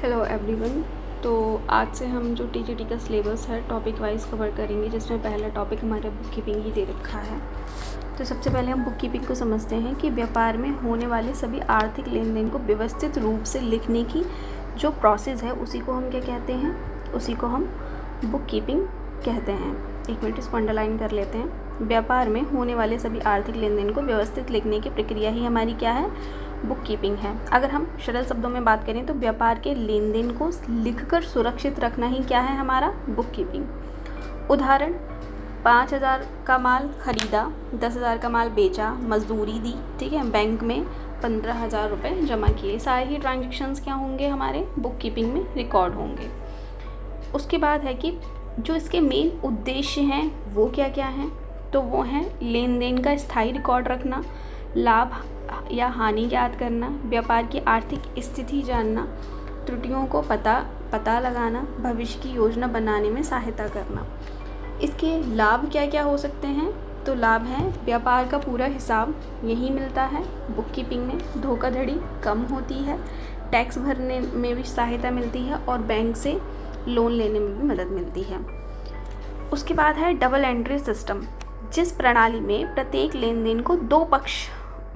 Hello everyone. तो आज से हम जो टीजीटी का सिलेबस है टॉपिक वाइज कवर करेंगे, जिसमें पहला टॉपिक हमारा बुक कीपिंग ही दे रखा है। तो सबसे पहले हम बुक कीपिंग को समझते हैं कि व्यापार में होने वाले सभी आर्थिक लेन देन को व्यवस्थित रूप से लिखने की जो प्रोसेस है उसी को हम क्या कहते हैं, उसी को हम बुक कीपिंग कहते हैं। एक मिनट इसको अंडरलाइन कर लेते हैं। व्यापार में होने वाले सभी आर्थिक लेन देन को व्यवस्थित लिखने की प्रक्रिया ही हमारी क्या है, बुक कीपिंग है। अगर हम सरल शब्दों में बात करें तो व्यापार के लेन देन को लिखकर सुरक्षित रखना ही क्या है, हमारा बुक कीपिंग। उदाहरण, 5,000 का माल खरीदा, 10,000 का माल बेचा, मजदूरी दी, ठीक है, बैंक में 15,000 रुपये जमा किए। सारे ही ट्रांजेक्शन्स क्या होंगे, हमारे बुक कीपिंग में रिकॉर्ड होंगे। उसके बाद है कि जो इसके मेन उद्देश्य हैं वो क्या क्या हैं, तो वो हैं लेन देन का स्थायी रिकॉर्ड रखना, लाभ या हानि ज्ञात करना, व्यापार की आर्थिक स्थिति जानना, त्रुटियों को पता लगाना, भविष्य की योजना बनाने में सहायता करना। इसके लाभ क्या क्या हो सकते हैं, तो लाभ है व्यापार का पूरा हिसाब यही मिलता है बुक कीपिंग में, धोखाधड़ी कम होती है, टैक्स भरने में भी सहायता मिलती है और बैंक से लोन लेने में भी मदद मिलती है। उसके बाद है डबल एंट्री सिस्टम, जिस प्रणाली में प्रत्येक लेन देन को दो पक्ष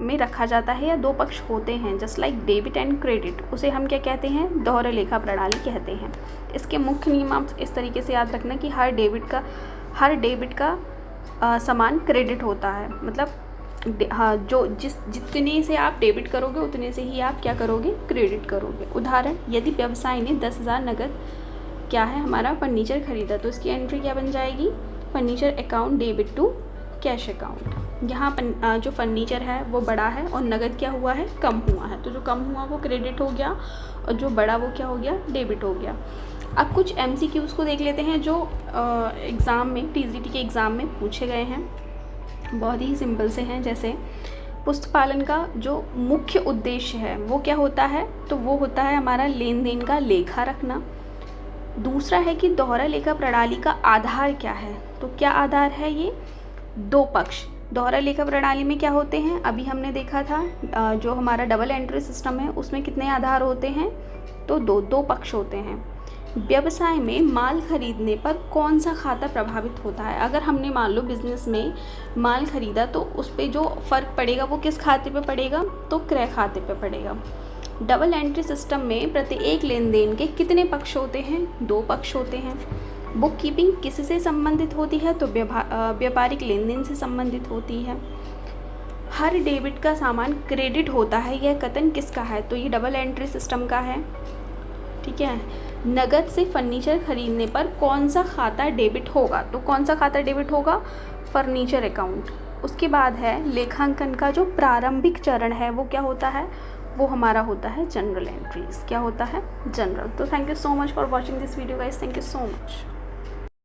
में रखा जाता है या दो पक्ष होते हैं, just like debit and credit, उसे हम क्या कहते हैं, दोहरे लेखा प्रणाली कहते हैं। इसके मुख्य नियम आप इस तरीके से याद रखना कि हर डेबिट का समान क्रेडिट होता है। मतलब हाँ, जो जितने से आप डेबिट करोगे उतने से ही आप क्या करोगे, क्रेडिट करोगे। उदाहरण, यदि व्यवसाय ने 10,000 नगद क्या है हमारा फर्नीचर खरीदा, तो इसकी एंट्री क्या बन जाएगी, furniture account debit to cash account. यहाँ जो फर्नीचर है वो बड़ा है और नगद क्या हुआ है, कम हुआ है, तो जो कम हुआ वो क्रेडिट हो गया और जो बड़ा वो क्या हो गया, डेबिट हो गया। अब कुछ MCQs को देख लेते हैं जो एग्ज़ाम में, TGT के एग्ज़ाम में पूछे गए हैं। बहुत ही सिंपल से हैं। जैसे पुस्तक पालन का जो मुख्य उद्देश्य है वो क्या होता है, तो वो होता है हमारा लेन देन का लेखा रखना। दूसरा है कि दोहरा लेखा प्रणाली का आधार क्या है, तो क्या आधार है, ये दो पक्ष। दोहरा लेखा प्रणाली में क्या होते हैं, अभी हमने देखा था जो हमारा डबल एंट्री सिस्टम है उसमें कितने आधार होते हैं, तो दो पक्ष होते हैं। व्यवसाय में माल खरीदने पर कौन सा खाता प्रभावित होता है, अगर हमने मान लो बिजनेस में माल खरीदा तो उस पर जो फ़र्क पड़ेगा वो किस खाते पे पड़ेगा, तो क्रय खाते पे पड़ेगा। डबल एंट्री सिस्टम में प्रत्येक लेन देन के कितने पक्ष होते हैं, दो पक्ष होते हैं। बुक कीपिंग किससे संबंधित होती है, तो व्यापारिक लेन देन से संबंधित होती है। हर डेबिट का सामान क्रेडिट होता है, यह कथन किसका है, तो ये डबल एंट्री सिस्टम का है, ठीक है। नगद से फर्नीचर खरीदने पर कौन सा खाता डेबिट होगा, तो कौन सा खाता डेबिट होगा, फर्नीचर अकाउंट। उसके बाद है लेखांकन का जो प्रारंभिक चरण है वो क्या होता है, वो हमारा होता है जनरल एंट्रीज। क्या होता है, जनरल। तो thank you so much for watching this video guys, thank you so much.